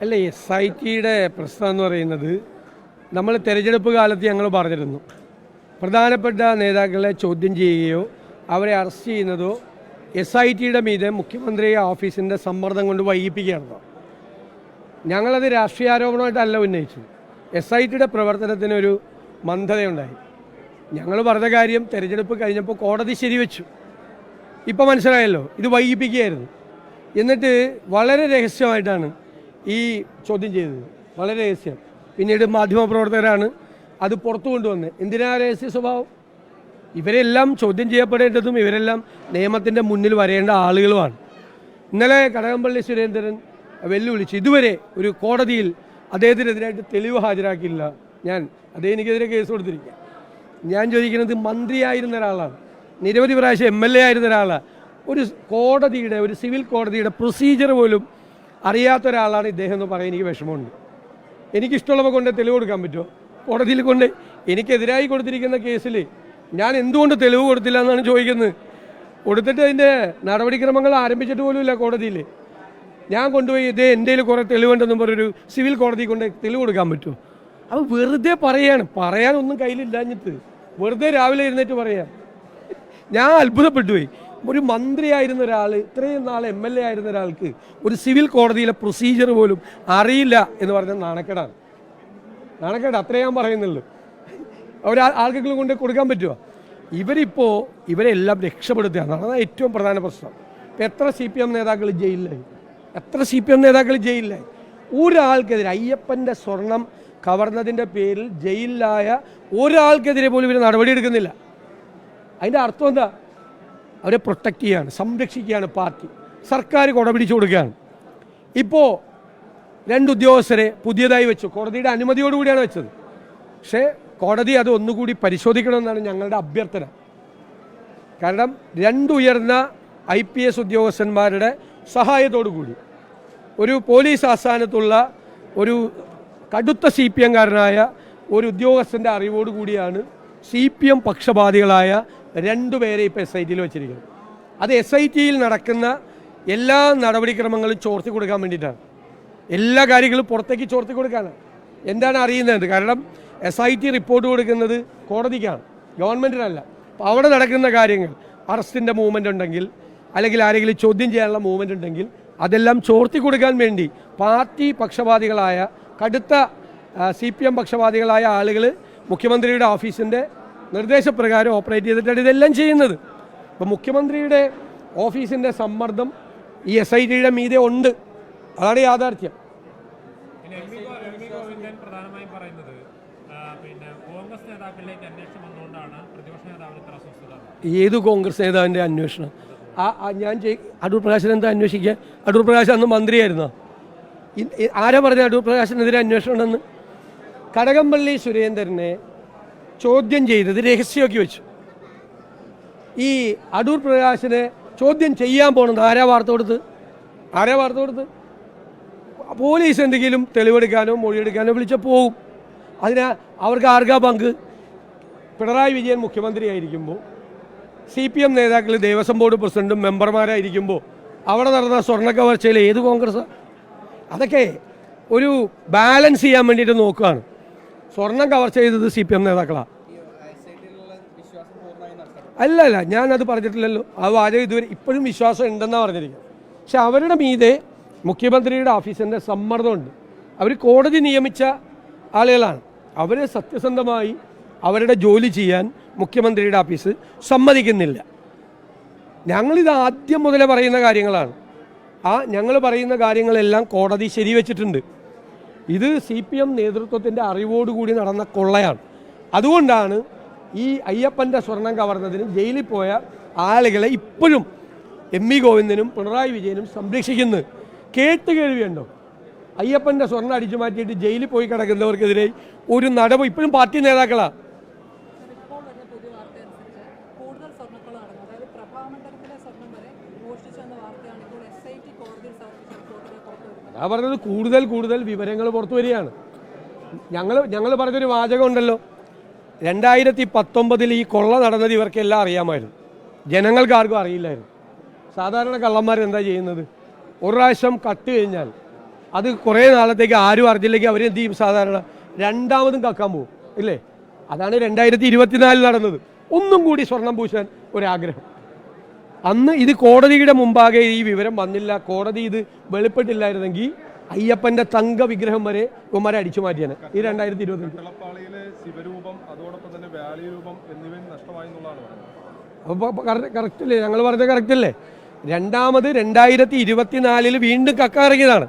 അല്ല, SITയുടെ പ്രശ്നം എന്ന് പറയുന്നത് നമ്മൾ തെരഞ്ഞെടുപ്പ് കാലത്ത് ഞങ്ങൾ പറഞ്ഞിരുന്നു, പ്രധാനപ്പെട്ട നേതാക്കളെ ചോദ്യം ചെയ്യുകയോ അവരെ അറസ്റ്റ് ചെയ്യുന്നതോ SITയുടെ മീതെ മുഖ്യമന്ത്രി ഓഫീസിൻ്റെ സമ്മർദ്ദം കൊണ്ട് വൈകിപ്പിക്കുകയാണെന്നോ. ഞങ്ങളത് രാഷ്ട്രീയാരോപണമായിട്ടല്ല ഉന്നയിച്ചത്. SITയുടെ പ്രവർത്തനത്തിനൊരു മന്ദതയുണ്ടായി. ഞങ്ങൾ പറഞ്ഞ കാര്യം തെരഞ്ഞെടുപ്പ് കഴിഞ്ഞപ്പോൾ കോടതി ശരിവെച്ചു. ഇപ്പോൾ മനസ്സിലായല്ലോ, ഇത് വൈകിപ്പിക്കുകയായിരുന്നു. എന്നിട്ട് വളരെ രഹസ്യമായിട്ടാണ് ഈ ചോദ്യം ചെയ്തത്, വളരെ രഹസ്യം. പിന്നീട് മാധ്യമപ്രവർത്തകരാണ് അത് പുറത്തു കൊണ്ടുവന്നത്. എന്തിനാ രഹസ്യ സ്വഭാവം? ഇവരെല്ലാം ചോദ്യം ചെയ്യപ്പെടേണ്ടതും ഇവരെല്ലാം നിയമത്തിൻ്റെ മുന്നിൽ വരേണ്ട ആളുകളുമാണ്. ഇന്നലെ കടകംപള്ളി സുരേന്ദ്രൻ വെല്ലുവിളിച്ച് ഇതുവരെ ഒരു കോടതിയിൽ അദ്ദേഹത്തിനെതിരായിട്ട് തെളിവ് ഹാജരാക്കിയില്ല. അദ്ദേഹം എനിക്കെതിരെ കേസ് കൊടുത്തിരിക്കുക. ഞാൻ ചോദിക്കുന്നത്, മന്ത്രിയായിരുന്ന ഒരാളാണ്, നിരവധി പ്രാവശ്യം MLA ആയിരുന്ന ഒരാളാണ്, ഒരു കോടതിയുടെ, ഒരു സിവിൽ കോടതിയുടെ പ്രൊസീജിയർ പോലും അറിയാത്ത ഒരാളാണ് ഇദ്ദേഹം എന്ന് പറയാൻ എനിക്ക് വിഷമമുണ്ട്. എനിക്കിഷ്ടമുള്ളവ കൊണ്ട് തെളിവ് കൊടുക്കാൻ പറ്റുമോ? കോടതിയിൽ കൊണ്ട് എനിക്കെതിരായി കൊടുത്തിരിക്കുന്ന കേസിൽ ഞാൻ എന്തുകൊണ്ട് തെളിവ് കൊടുത്തില്ല എന്നാണ് ചോദിക്കുന്നത്. കൊടുത്തിട്ട് അതിൻ്റെ നടപടിക്രമങ്ങൾ ആരംഭിച്ചിട്ട് പോലുമില്ല കോടതിയിൽ. ഞാൻ കൊണ്ടുപോയി ഇതേ എൻ്റെ കുറേ തെളിവുണ്ടെന്നും പറഞ്ഞൊരു സിവിൽ കോടതി കൊണ്ട് തെളിവ് കൊടുക്കാൻ പറ്റുമോ? അപ്പോൾ വെറുതെ പറയാനൊന്നും കയ്യിലില്ലാഞ്ഞിട്ട് വെറുതെ രാവിലെ എഴുന്നേറ്റ് പറയാം. ഞാൻ അത്ഭുതപ്പെട്ടുപോയി. ഒരു മന്ത്രിയായിരുന്ന ഒരാൾ, ഇത്രയും നാൾ MLA ആയിരുന്ന ഒരാൾക്ക് ഒരു സിവിൽ കോടതിയിലെ പ്രൊസീജിയർ പോലും അറിയില്ല എന്ന് പറഞ്ഞാൽ നാണക്കേടാണ്. അത്രേ ഞാൻ പറയുന്നുള്ളൂ. ആൾക്കെങ്കിലും കൊണ്ട് കൊടുക്കാൻ പറ്റുമോ? ഇവരെല്ലാം രക്ഷപ്പെടുത്തുകയാണ്. അതാണ് ഏറ്റവും പ്രധാന പ്രശ്നം. ഇപ്പം എത്ര CPM നേതാക്കൾ ജയിലിലായി? ഒരാൾക്കെതിരെ, അയ്യപ്പൻ്റെ സ്വർണം കവർന്നതിൻ്റെ പേരിൽ ജയിലിലായ ഒരാൾക്കെതിരെ പോലും ഇവർ നടപടിയെടുക്കുന്നില്ല. അതിൻ്റെ അർത്ഥം എന്താ? അവരെ പ്രൊട്ടക്റ്റ് ചെയ്യുകയാണ്, സംരക്ഷിക്കുകയാണ് പാർട്ടി, സർക്കാർ കൊട പിടിച്ചു കൊടുക്കുകയാണ്. ഇപ്പോൾ 2 ഉദ്യോഗസ്ഥരെ പുതിയതായി വെച്ചു, കോടതിയുടെ അനുമതിയോടുകൂടിയാണ് വെച്ചത്. പക്ഷേ കോടതി അത് ഒന്നുകൂടി പരിശോധിക്കണമെന്നാണ് ഞങ്ങളുടെ അഭ്യർത്ഥന. കാരണം 2 ഉയർന്ന IPS ഉദ്യോഗസ്ഥന്മാരുടെ സഹായത്തോടു കൂടി ഒരു പോലീസ് ആസ്ഥാനത്തുള്ള ഒരു കടുത്ത CPM-കാരനായ ഒരു ഉദ്യോഗസ്ഥൻ്റെ അറിവോടുകൂടിയാണ് CPM പക്ഷപാതികളായ 2 പേരെ ഇപ്പോൾ SITയിൽ വെച്ചിരിക്കുന്നത്. അത് SITയിൽ നടക്കുന്ന എല്ലാ നടപടിക്രമങ്ങളും ചോർത്തി കൊടുക്കാൻ വേണ്ടിയിട്ടാണ്. എല്ലാ കാര്യങ്ങളും പുറത്തേക്ക് ചോർത്തി കൊടുക്കാനാണ്. എന്താണ് അറിയുന്നത്? കാരണം SIT റിപ്പോർട്ട് കൊടുക്കുന്നത് കോടതിക്കാണ്, ഗവൺമെൻറ്റിനല്ല. അപ്പോൾ അവിടെ നടക്കുന്ന കാര്യങ്ങൾ, അറസ്റ്റിൻ്റെ മൂവ്മെൻ്റ് ഉണ്ടെങ്കിൽ അല്ലെങ്കിൽ ആരെങ്കിലും ചോദ്യം ചെയ്യാനുള്ള മൂവ്മെൻ്റ് ഉണ്ടെങ്കിൽ അതെല്ലാം ചോർത്തി കൊടുക്കാൻ വേണ്ടി പാർട്ടി പക്ഷപാതികളായ, കടുത്ത CPM പക്ഷപാതികളായ ആളുകൾ മുഖ്യമന്ത്രിയുടെ ഓഫീസിൻ്റെ നിർദ്ദേശപ്രകാരം ഓപ്പറേറ്റ് ചെയ്തിട്ടാണ് ഇതെല്ലാം ചെയ്യുന്നത്. അപ്പോൾ മുഖ്യമന്ത്രിയുടെ ഓഫീസിൻ്റെ സമ്മർദ്ദം ഈ SITയുടെ മീതെ ഉണ്ട്. അതാണ് യാഥാർത്ഥ്യം. ഏത് കോൺഗ്രസ് നേതാവിൻ്റെ അന്വേഷണം? അടൂർ പ്രകാശൻ എന്താ അന്വേഷിക്കുക? അടൂർ പ്രകാശൻ അന്ന് മന്ത്രിയായിരുന്നോ? ആരാ പറഞ്ഞ അടൂർ പ്രകാശിനെതിരെ അന്വേഷണം ഉണ്ടെന്ന്? കടകംപള്ളി സുരേന്ദ്രനെ ചോദ്യം ചെയ്തത് രഹസ്യമാക്കി വെച്ചു. ഈ അടൂർ പ്രകാശിനെ ചോദ്യം ചെയ്യാൻ പോകണമെന്ന് ആരാ വാർത്ത കൊടുത്ത്? പോലീസ് എന്തെങ്കിലും തെളിവെടുക്കാനോ മൊഴിയെടുക്കാനോ വിളിച്ചാൽ പോകും. അവർക്ക് ആർക്കാ പങ്ക്? പിണറായി വിജയൻ മുഖ്യമന്ത്രിയായിരിക്കുമ്പോൾ, CPM നേതാക്കൾ ദേവസ്വം ബോർഡ് പ്രസിഡന്റും മെമ്പർമാരായിരിക്കുമ്പോൾ അവിടെ നടന്ന സ്വർണ്ണ കവർച്ചയിൽ ഏത് കോൺഗ്രസ്സാണ്? അതൊക്കെ ഒരു ബാലൻസ് ചെയ്യാൻ വേണ്ടിയിട്ട് നോക്കുകയാണ്. സ്വർണം കവർച്ച ചെയ്തത് CPM നേതാക്കളാണ്. അല്ലല്ല, ഞാനത് പറഞ്ഞിട്ടില്ലല്ലോ. ആ വാചകം ഇതുവരെ ഇപ്പോഴും വിശ്വാസം ഉണ്ടെന്നാണ് പറഞ്ഞിരിക്കുന്നത്. പക്ഷെ അവരുടെ മീതെ മുഖ്യമന്ത്രിയുടെ ഓഫീസിൻ്റെ സമ്മർദ്ദമുണ്ട്. അവർ കോടതി നിയമിച്ച ആളുകളാണ്. അവർ സത്യസന്ധമായി അവരുടെ ജോലി ചെയ്യാൻ മുഖ്യമന്ത്രിയുടെ ഓഫീസ് സമ്മതിക്കുന്നില്ല. ഞങ്ങളിത് ആദ്യം മുതലേ പറയുന്ന കാര്യങ്ങളാണ്. ഞങ്ങൾ പറയുന്ന കാര്യങ്ങളെല്ലാം കോടതി ശരിവെച്ചിട്ടുണ്ട്. ഇത് CPM നേതൃത്വത്തിൻ്റെ അറിവോടുകൂടി നടന്ന കൊള്ളയാണ്. അതുകൊണ്ടാണ് ഈ അയ്യപ്പൻ്റെ സ്വർണം കവർന്നതിന് ജയിലിൽ പോയ ആളുകളെ ഇപ്പോഴും MV ഗോവിന്ദനും പിണറായി വിജയനും സംരക്ഷിക്കുന്നത്. കേട്ടുകേൾവിയുണ്ടോ? അയ്യപ്പൻ്റെ സ്വർണ്ണം അടിച്ചു മാറ്റിയിട്ട് ജയിലിൽ പോയി കിടക്കുന്നവർക്കെതിരെ ഒരു നടപടി ഇപ്പോഴും പാർട്ടി നേതാക്കളാണ്. ഞാൻ പറഞ്ഞത് കൂടുതൽ വിവരങ്ങൾ പുറത്തു വരികയാണ്. ഞങ്ങൾ പറഞ്ഞൊരു വാചകം ഉണ്ടല്ലോ, 2019 ഈ കൊള്ള നടന്നത് ഇവർക്കെല്ലാം അറിയാമായിരുന്നു, ജനങ്ങൾക്ക് ആർക്കും അറിയില്ലായിരുന്നു. സാധാരണ കള്ളന്മാർ എന്താ ചെയ്യുന്നത്? ഒരു പ്രാവശ്യം കട്ട് കഴിഞ്ഞാൽ അത് കുറേ നാളത്തേക്ക് ആരും അറിഞ്ഞില്ലെങ്കിൽ അവരെന്ത് ചെയ്യും? സാധാരണ രണ്ടാമതും കക്കാൻ പോകും, ഇല്ലേ? അതാണ് 2024 നടന്നത്. ഒന്നും കൂടി സ്വർണം പൂശാൻ ഒരാഗ്രഹം. അന്ന് ഇത് കോടതിയുടെ മുമ്പാകെ ഈ വിവരം വന്നില്ല, കോടതി ഇത് വെളിപ്പെട്ടില്ലായിരുന്നെങ്കിൽ അയ്യപ്പന്റെ തങ്ക വിഗ്രഹം വരെ ഇവന്മാരെ അടിച്ചു മാറ്റിയാണ് ഈ 2020. അപ്പോൾ കറക്റ്റ് അല്ലേ? ഞങ്ങൾ പറഞ്ഞത് കറക്റ്റ് അല്ലേ? രണ്ടാമത് 2024 വീണ്ടും കക്ക ഇറങ്ങിയതാണ്.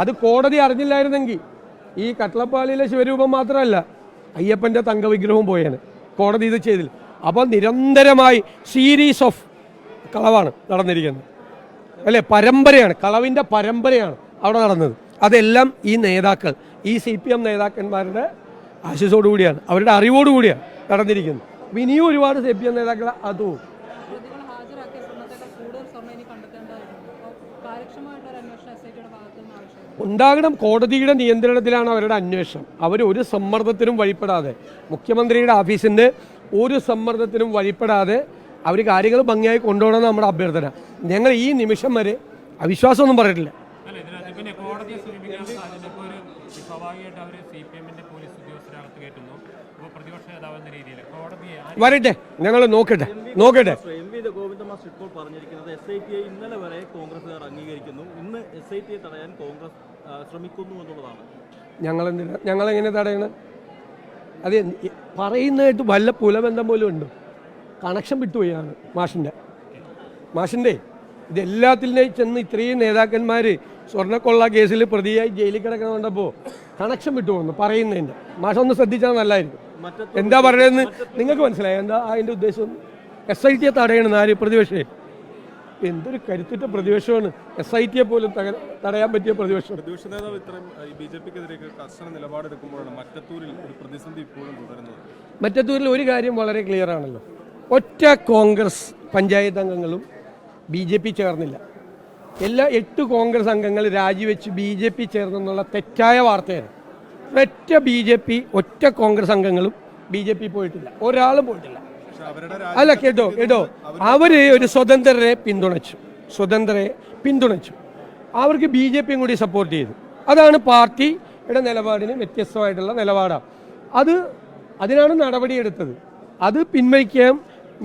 അത് കോടതി അറിഞ്ഞില്ലായിരുന്നെങ്കിൽ ഈ കട്ടളപ്പാളിയിലെ ശിവരൂപം മാത്രമല്ല, അയ്യപ്പന്റെ തങ്ക വിഗ്രഹവും പോയാണ്. കോടതി ഇത് ചെയ്തില്ല. അപ്പോൾ നിരന്തരമായി സീരീസ് ഓഫ് കളവാണ് നടന്നിരിക്കുന്നത്, അല്ലേ? പരമ്പരയാണ്, കളവിൻ്റെ പരമ്പരയാണ് അവിടെ നടന്നത്. അതെല്ലാം ഈ നേതാക്കൾ, ഈ CPM നേതാക്കന്മാരുടെ ആശീസ്സോടുകൂടിയാണ്, അവരുടെ അറിവോടുകൂടിയാണ് നടന്നിരിക്കുന്നത്. ഇനിയും ഒരുപാട് CPM നേതാക്കൾ അതും ഉണ്ടാകണം. കോടതിയുടെ നിയന്ത്രണത്തിലാണ് അവരുടെ അന്വേഷണം. അവർ ഒരു സമ്മർദ്ദത്തിനും വഴിപ്പെടാതെ, മുഖ്യമന്ത്രിയുടെ ഓഫീസിൻ്റെ ഒരു സമ്മർദ്ദത്തിനും വഴിപ്പെടാതെ അവർ കാര്യങ്ങൾ ഭംഗിയായി കൊണ്ടുപോകണം നമ്മുടെ അഭ്യർത്ഥന. ഞങ്ങൾ ഈ നിമിഷം വരെ അവിശ്വാസമൊന്നും പറഞ്ഞിട്ടില്ല. വരട്ടെ, ഞങ്ങൾ നോക്കട്ടെ. ഇപ്പോൾ പറഞ്ഞിരിക്കുന്നത് SIT ഇന്നലെ വരെ കോൺഗ്രസുകാർ അംഗീകരിക്കുന്നു, ഇന്ന് SIT തടയാൻ കോൺഗ്രസ് ശ്രമിക്കുന്നു എന്നുള്ളതാണ്. ഞങ്ങളെങ്ങനെ തടയണം? അത് പറയുന്നതായിട്ട് വല്ല പുലബന്ധം പോലും ഉണ്ട്. കണക്ഷൻ വിട്ടുപോയാണ് മാഷിൻ്റെ ഇതെല്ലാത്തിൻ്റെയും ചെന്ന് ഇത്രയും നേതാക്കന്മാർ സ്വർണ്ണക്കൊള്ള കേസിൽ പ്രതിയായി ജയിലിൽ കിടക്കണം കണ്ടപ്പോൾ കണക്ഷൻ വിട്ടുപോകുന്നു പറയുന്നതിൻ്റെ. മാഷൊന്ന് ശ്രദ്ധിച്ചാൽ നല്ലതായിരിക്കും. എന്താ പറയുന്നതെന്ന് നിങ്ങൾക്ക് മനസ്സിലായി? എന്താ അതിൻ്റെ ഉദ്ദേശം? SIT തടയണം ആര്? പ്രതിപക്ഷേ. എന്തൊരു കരുത്തുറ്റ പ്രതിപക്ഷമാണ്. SIT പോലും തടയാൻ പറ്റിയ പ്രതിപക്ഷം. പ്രതിപക്ഷ നേതാവ് ഇത്രയും BJPക്കെതിരെ കർശന നിലപാടെടുക്കുമ്പോഴാണ് മറ്റത്തൂരിൽ ഒരു പ്രതിസന്ധി ഇപ്പോഴും തുടരുന്നത്. മറ്റത്തൂരിൽ ഒരു കാര്യം വളരെ ക്ലിയർ ആണല്ലോ, ഒറ്റ കോൺഗ്രസ് പഞ്ചായത്ത് അംഗങ്ങളും BJP ചേർന്നില്ല. എല്ലാ 8 കോൺഗ്രസ് അംഗങ്ങൾ രാജിവെച്ച് BJP ചേർന്നെന്നുള്ള തെറ്റായ വാർത്തയാണ്. ഒറ്റ കോൺഗ്രസ് അംഗങ്ങളും BJP പോയിട്ടില്ല, ഒരാളും പോയിട്ടില്ല. അല്ല, കേട്ടോ, അവര് ഒരു സ്വതന്ത്രരെ പിന്തുണച്ചു. അവർക്ക് BJPയും കൂടി സപ്പോർട്ട് ചെയ്തു. അതാണ് പാർട്ടിയുടെ നിലപാടിന് വ്യത്യസ്തമായിട്ടുള്ള നിലപാടാണ്. അതിനാണ് നടപടിയെടുത്തത്. അത് പിൻവലിക്കുകയും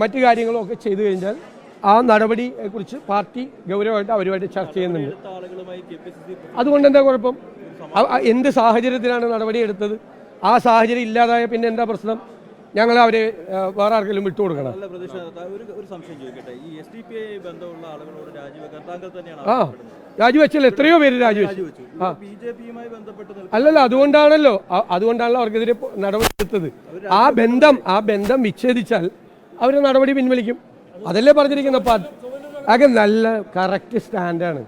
മറ്റു കാര്യങ്ങളും ഒക്കെ ചെയ്തു കഴിഞ്ഞാൽ ആ നടപടിയെക്കുറിച്ച് പാർട്ടി ഗൗരവമായിട്ട് അവരുമായിട്ട് ചർച്ച ചെയ്യുന്നുണ്ട്. അതുകൊണ്ട് എന്താ കുഴപ്പം? എന്ത് സാഹചര്യത്തിലാണ് നടപടിയെടുത്തത്? ആ സാഹചര്യം ഇല്ലാതായ പിന്നെ എന്താ പ്രശ്നം? ഞങ്ങൾ അവരെ വേറെ ആർക്കെങ്കിലും വിട്ടുകൊടുക്കണം. രാജിവെച്ചല്ലോ, എത്രയോ പേര് രാജിവെച്ചു. അല്ലല്ല, അതുകൊണ്ടാണല്ലോ അവർക്കെതിരെ നടപടി എടുത്തത്. ആ ബന്ധം വിച്ഛേദിച്ചാൽ അവരെ നടപടി പിൻവലിക്കും. അതല്ലേ പറഞ്ഞിരിക്കുന്ന പാർട്ടി. അതൊക്കെ നല്ല കറക്റ്റ് സ്റ്റാൻഡാണ്.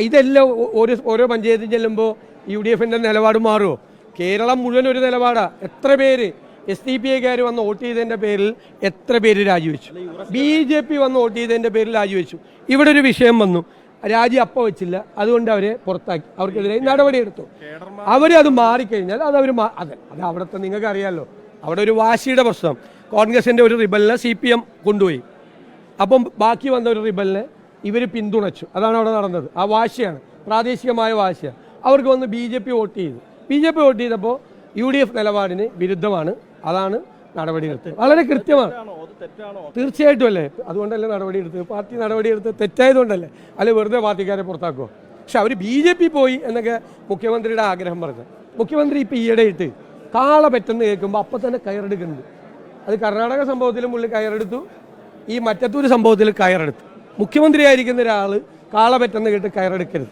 ഇതെല്ലാം ഓരോ പഞ്ചായത്തിൽ ചെല്ലുമ്പോൾ UDFന്റെ നിലപാട് മാറുമോ? കേരളം മുഴുവൻ ഒരു നിലപാടാണ്. എത്ര പേര് SDPIക്കാർ വന്ന് വോട്ട് ചെയ്തതിൻ്റെ പേരിൽ എത്ര പേര് രാജിവെച്ചു? BJP വന്ന് വോട്ട് ചെയ്തതിൻ്റെ പേരിൽ രാജിവെച്ചു. ഇവിടെ ഒരു വിഷയം വന്നു, രാജി അപ്പം വെച്ചില്ല, അതുകൊണ്ട് അവരെ പുറത്താക്കി, അവർക്കെതിരെ നടപടിയെടുത്തു. അത് മാറിക്കഴിഞ്ഞാൽ അത് അവിടുത്തെ നിങ്ങൾക്ക് അറിയാമല്ലോ, അവിടെ ഒരു വാശിയുടെ പ്രശ്നം. കോൺഗ്രസിൻ്റെ ഒരു റിബലിനെ CPM കൊണ്ടുപോയി, അപ്പം ബാക്കി വന്ന ഒരു റിബലിനെ ഇവർ പിന്തുണച്ചു. അതാണ് അവിടെ നടന്നത്. ആ വാശിയാണ്, പ്രാദേശികമായ വാശിയാണ്. അവർക്ക് വന്ന് BJP വോട്ട് ചെയ്തപ്പോൾ UDF നിലപാടിന് വിരുദ്ധമാണ്. അതാണ് നടപടിയെടുത്തത്. വളരെ കൃത്യമാണ്. തീർച്ചയായിട്ടും അല്ലേ, അതുകൊണ്ടല്ലേ നടപടിയെടുത്തത്. പാർട്ടി നടപടിയെടുത്തത് തെറ്റായതുകൊണ്ടല്ലേ, അല്ലെ വെറുതെ പാർട്ടിക്കാരെ പുറത്താക്കുമോ? പക്ഷെ അവർ BJP പോയി എന്നൊക്കെ മുഖ്യമന്ത്രിയുടെ ആഗ്രഹം പറഞ്ഞു. മുഖ്യമന്ത്രി ഇപ്പോൾ ഈയിടെയിട്ട് കാള പെട്ടെന്ന് കേൾക്കുമ്പോൾ അപ്പം തന്നെ കയറെടുക്കുന്നുണ്ട്. അത് കർണാടക സംഭവത്തിലും പുള്ളി കയറെടുത്തു, ഈ മറ്റത്തൂർ സംഭവത്തിൽ കയറെടുത്തു. മുഖ്യമന്ത്രി ആയിരിക്കുന്ന ഒരാൾ കാള പെട്ടെന്ന് കേട്ട് കയറെടുക്കരുത്.